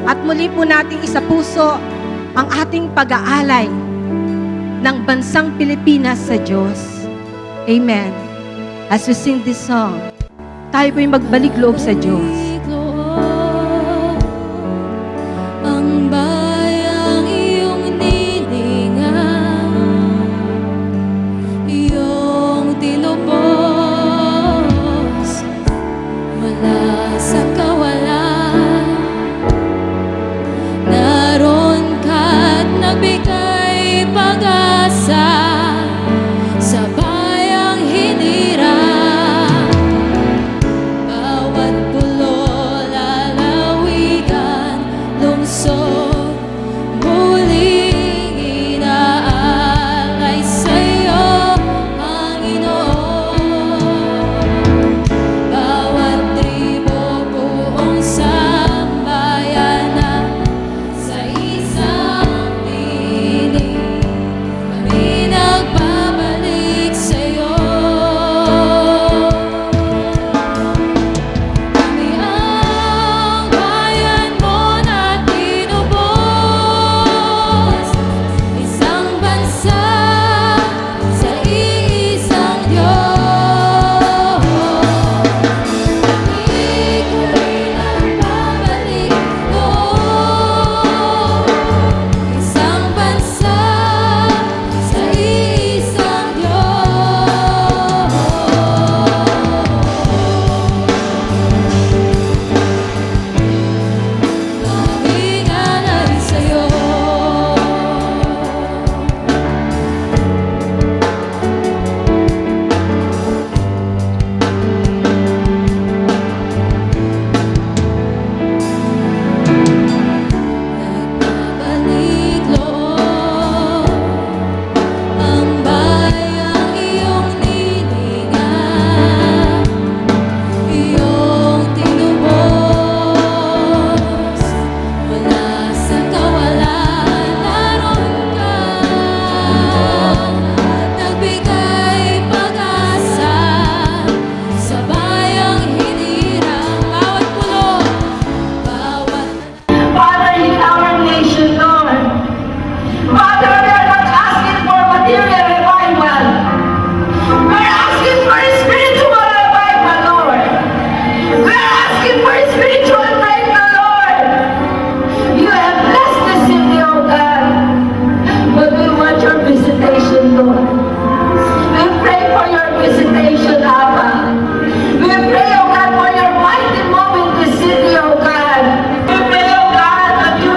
At muli po nating isapuso ang ating pag-aalay ng bansang Pilipinas sa Diyos. Amen. As we sing this song, tayo po'y magbalik loob sa Diyos. Ang bayang iyong nilingan, iyong tinubos mula sa kawalan. Naroon ka't nagbigay pag-asa sa bayang hinirang. Bawat pulo, lalawigan, lungsod, muling inaalay sa'yo, Panginoon. Bawat tribo, buong sambayanan, sa isang tinig, kami nagbabalik sa'yo. Kami ang bayan mo na tinubos, isang bansa sa iisang Diyos. Kami nagbabalik loob, isang bansa sa iisang Diyos. Aming alay sa'yo. Nagbabalik loob, ang bayang iyong nilingan, iyong tinubos mula sa kawalan. Naroon ka, nagbigay pag-asa sa bayang hinirang. Bawat pulo, bawat Father, in our nation, Lord. Father, we are not asking for material revival. We're asking for spiritual revival, Lord. We're asking for spiritual breakthrough, Lord. You have blessed the city, oh God. But we want your visitation, Lord. We pray for your visitation, Abba. We pray, oh God, for your mighty move in this city, oh God. We pray, oh God, that you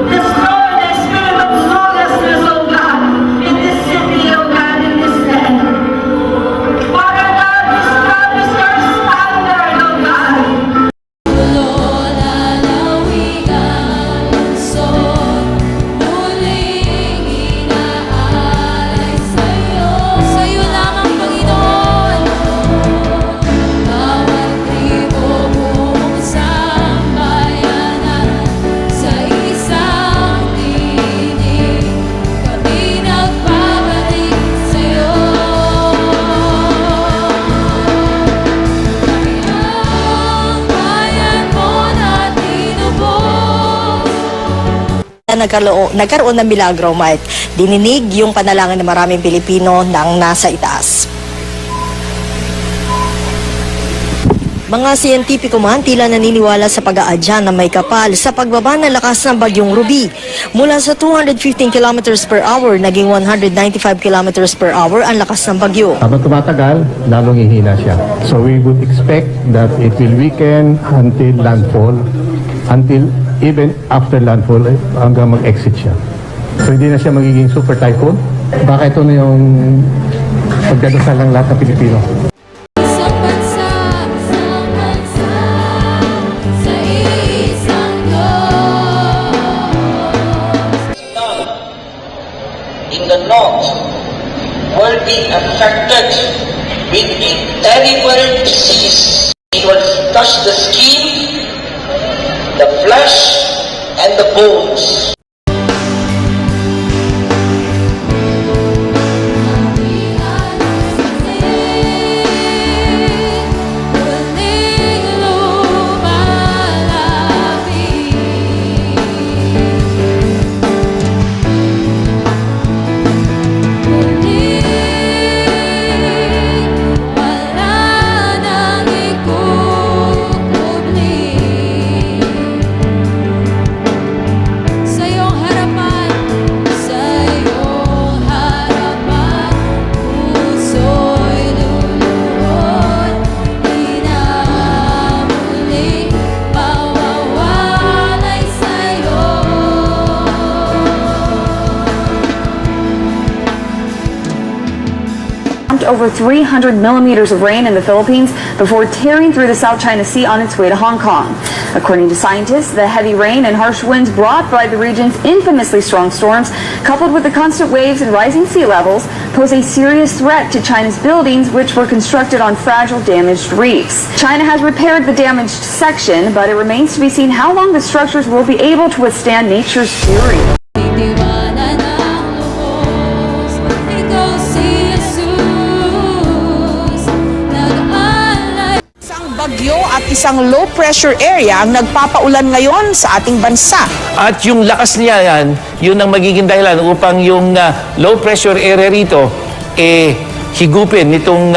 destroy the spirit of lawlessness, oh God, in this city, oh God, in this land. Father God, establish your standard, oh God. pulo, lalawigan, lungsod, muling inaalay sa'yo. Sa'yo lamang, Panginoon. Bawat tribo, buong sambayanan, sa isang tinig, kami nagbabalik sa'yo. Kami ang bayan mo na tinubos. Nagkaroon ng milagro, Mike. Dininig yung panalangin ng maraming Pilipino nang nasa itaas. Mga siyentipiko man tila naniniwala sa pag-aadya na may kapal sa pagbaba ng lakas ng bagyong Ruby. Mula sa 215 kilometers per hour, naging 195 kilometers per hour ang lakas ng bagyo. Habang tumatagal, lalong hihina siya. So we would expect that it will weaken until landfall, until even after landfall, hanggang mag-exit siya. So hindi na siya magiging super typhoon. Baka ito na yung pagdadasal ng lahat ng Pilipino. Isang bansa sa iisang Diyos. In the north were being affected with a terrible disease. It will touch the skin, the flesh, and the bones. over 300 millimeters of rain in the Philippines before tearing through the South China Sea on its way to Hong Kong. According to scientists, the heavy rain and harsh winds brought by the region's infamously strong storms, coupled with the constant waves and rising sea levels, pose a serious threat to China's buildings, which were constructed on fragile, damaged reefs. China has repaired the damaged section, but it remains to be seen how long the structures will be able to withstand nature's fury. Tiwala ng lubos, ikaw si Jesus, nag-alay. Isang bagyo at isang low pressure area ang nagpapaulan ngayon sa ating bansa. At yung lakas niya yan, yun ang magiging dahilan upang yung low pressure area rito, higupin nitong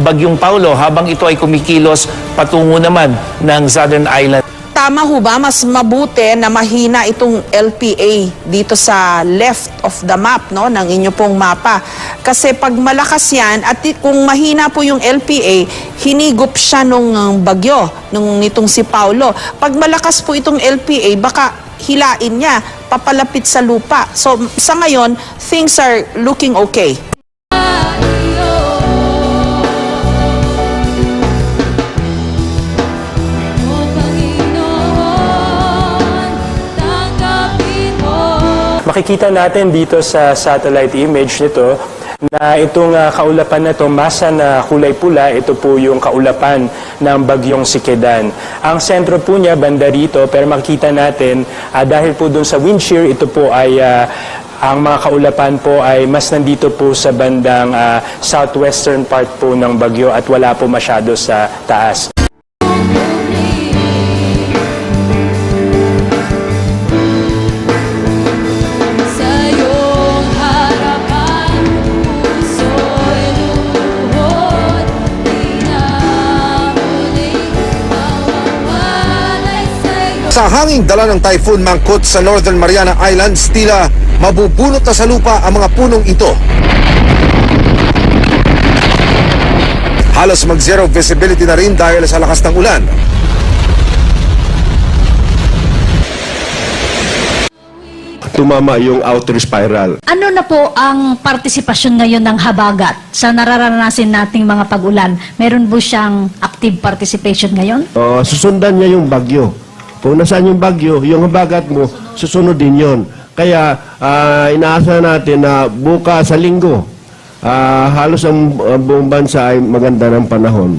bagyong Paulo habang ito ay kumikilos patungo naman ng Southern Island. Tama ho ba, mas mabuti na mahina itong LPA dito sa left of the map, no, ng inyo pong mapa? Kasi pag malakas yan, at kung mahina po yung LPA, hinigup siya nung bagyo, nitong si Paulo. Pag malakas po itong LPA, baka hilain niya, papalapit sa lupa. So sa ngayon, things are looking okay. Makikita natin dito sa satellite image nito na itong kaulapan na ito, masa na kulay pula, ito po yung kaulapan ng bagyong Sikedan. Ang sentro po niya banda rito, pero makikita natin dahil po dun sa wind shear, ito po ay ang mga kaulapan po ay mas nandito po sa bandang southwestern part po ng bagyo at wala po masyado sa taas. Sa iyong harapan, puso'y lumuhod, di na muling mawawalay sa'yo. Sa hanging dala ng Typhoon Mangkhut sa Northern Mariana Islands, tila mabubunot na sa lupa ang mga punong ito. Halos mag-zero visibility na rin dahil sa lakas ng ulan. Tumama yung outer spiral. Ano na po ang partisipasyon ngayon ng habagat sa nararanasin nating mga pag-ulan? Meron po siyang active participation ngayon? Susundan niya yung bagyo. Kung nasaan yung bagyo, yung habagat mo, susunod din yon. Kaya inaasa natin na bukas sa linggo, halos ang buong bansa ay maganda ng panahon.